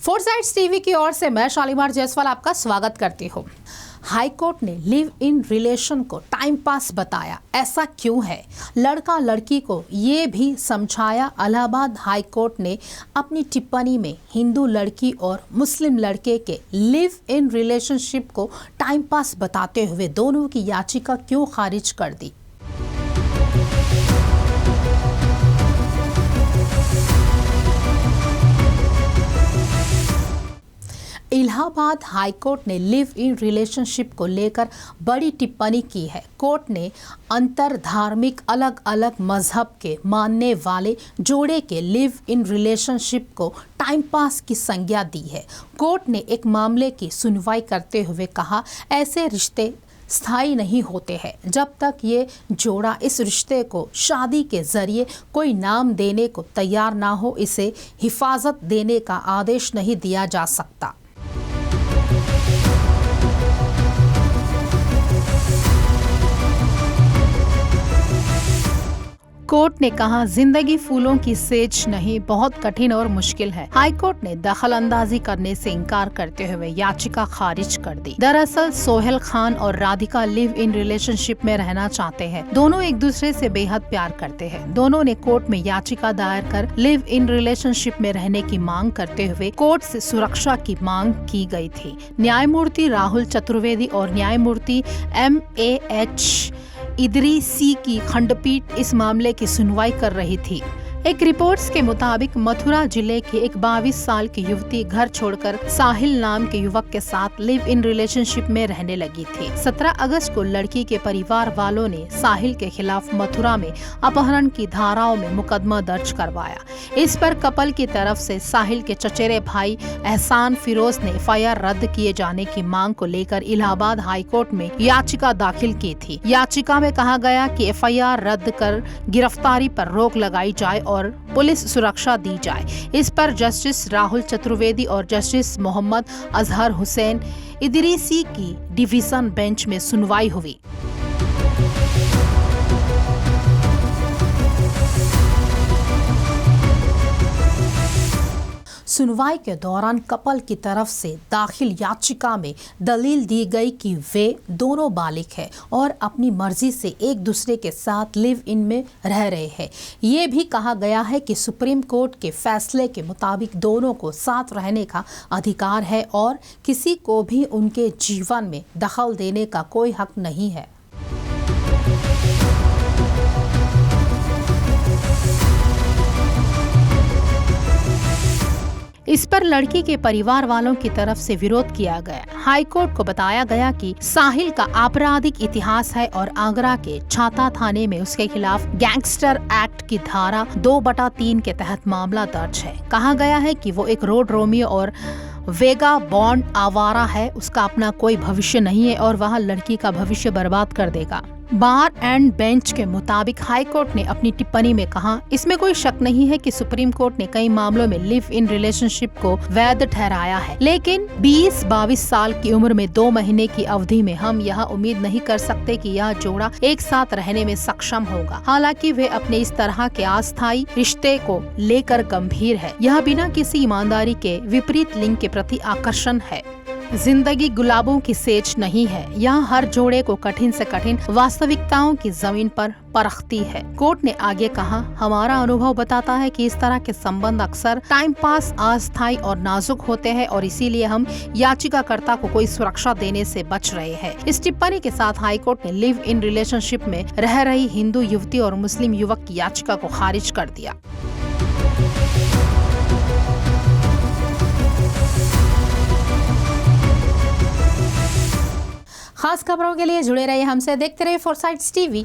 फोरसाइट्स TV की ओर से मैं शालीमार जायसवाल आपका स्वागत करती हूँ। हाईकोर्ट ने लिव इन रिलेशन को टाइम पास बताया, ऐसा क्यों है? लड़का लड़की को ये भी समझाया। इलाहाबाद हाईकोर्ट ने अपनी टिप्पणी में हिंदू लड़की और मुस्लिम लड़के के लिव इन रिलेशनशिप को टाइम पास बताते हुए दोनों की याचिका क्यों खारिज कर दी? इलाहाबाद हाईकोर्ट ने लिव इन रिलेशनशिप को लेकर बड़ी टिप्पणी की है। कोर्ट ने अंतर धार्मिक अलग अलग मजहब के मानने वाले जोड़े के लिव इन रिलेशनशिप को टाइम पास की संज्ञा दी है। कोर्ट ने एक मामले की सुनवाई करते हुए कहा, ऐसे रिश्ते स्थायी नहीं होते हैं जब तक ये जोड़ा इस रिश्ते को शादी के जरिए कोई नाम देने को तैयार ना हो, इसे हिफाजत देने का आदेश नहीं दिया जा सकता। कोर्ट ने कहा, जिंदगी फूलों की सेज नहीं, बहुत कठिन और मुश्किल है। हाईकोर्ट ने दखल अंदाजी करने से इनकार करते हुए याचिका खारिज कर दी। दरअसल सोहेल खान और राधिका लिव इन रिलेशनशिप में रहना चाहते हैं। दोनों एक दूसरे से बेहद प्यार करते हैं। दोनों ने कोर्ट में याचिका दायर कर लिव इन रिलेशनशिप में रहने की मांग करते हुए कोर्ट से सुरक्षा की मांग की गई थी। न्यायमूर्ति राहुल चतुर्वेदी और न्यायमूर्ति MAH इदरीसी की खंडपीठ इस मामले की सुनवाई कर रही थी। एक रिपोर्ट्स के मुताबिक मथुरा जिले की एक 22 साल की युवती घर छोड़कर साहिल नाम के युवक के साथ लिव इन रिलेशनशिप में रहने लगी थी। 17 अगस्त को लड़की के परिवार वालों ने साहिल के खिलाफ मथुरा में अपहरण की धाराओं में मुकदमा दर्ज करवाया। इस पर कपल की तरफ से साहिल के चचेरे भाई एहसान फिरोज ने FIR रद्द किए जाने की मांग को लेकर इलाहाबाद हाईकोर्ट में याचिका दाखिल की थी। याचिका में कहा गया कि FIR रद्द कर गिरफ्तारी पर रोक लगाई जाए और पुलिस सुरक्षा दी जाए। इस पर जस्टिस राहुल चतुर्वेदी और जस्टिस मोहम्मद अजहर हुसैन इदरीसी की डिवीजन बेंच में सुनवाई हुई। सुनवाई के दौरान कपल की तरफ से दाखिल याचिका में दलील दी गई कि वे दोनों बालिग हैं और अपनी मर्जी से एक दूसरे के साथ लिव इन में रह रहे हैं। ये भी कहा गया है कि सुप्रीम कोर्ट के फैसले के मुताबिक दोनों को साथ रहने का अधिकार है और किसी को भी उनके जीवन में दखल देने का कोई हक नहीं है। इस पर लड़की के परिवार वालों की तरफ से विरोध किया गया। हाईकोर्ट को बताया गया कि साहिल का आपराधिक इतिहास है और आगरा के छाता थाने में उसके खिलाफ गैंगस्टर एक्ट की धारा 2/3 के तहत मामला दर्ज है। कहा गया है कि वो एक रोड रोमियो और वेगा बॉन्ड आवारा है, उसका अपना कोई भविष्य नहीं है और वह लड़की का भविष्य बर्बाद कर देगा। बार एंड बेंच के मुताबिक हाईकोर्ट ने अपनी टिप्पणी में कहा, इसमें कोई शक नहीं है कि सुप्रीम कोर्ट ने कई मामलों में लिव इन रिलेशनशिप को वैध ठहराया है, लेकिन 20-22 साल की उम्र में 2 महीने की अवधि में हम यह उम्मीद नहीं कर सकते कि यह जोड़ा एक साथ रहने में सक्षम होगा। हालांकि वे अपने इस तरह के अस्थायी रिश्ते को लेकर गंभीर है। यह बिना किसी ईमानदारी के विपरीत लिंग के प्रति आकर्षण है। जिंदगी गुलाबों की सेज नहीं है, यह हर जोड़े को कठिन से कठिन वास्तविकताओं की जमीन पर परखती है। कोर्ट ने आगे कहा, हमारा अनुभव बताता है कि इस तरह के संबंध अक्सर टाइम पास, अस्थायी और नाजुक होते हैं और इसीलिए हम याचिकाकर्ता को कोई सुरक्षा देने से बच रहे हैं। इस टिप्पणी के साथ हाईकोर्ट ने लिव इन रिलेशनशिप में रह रही हिंदू युवती और मुस्लिम युवक की याचिका को खारिज कर दिया। खास खबरों के लिए जुड़े रहिए हमसे, देखते रहिए फोरसाइट्स टीवी।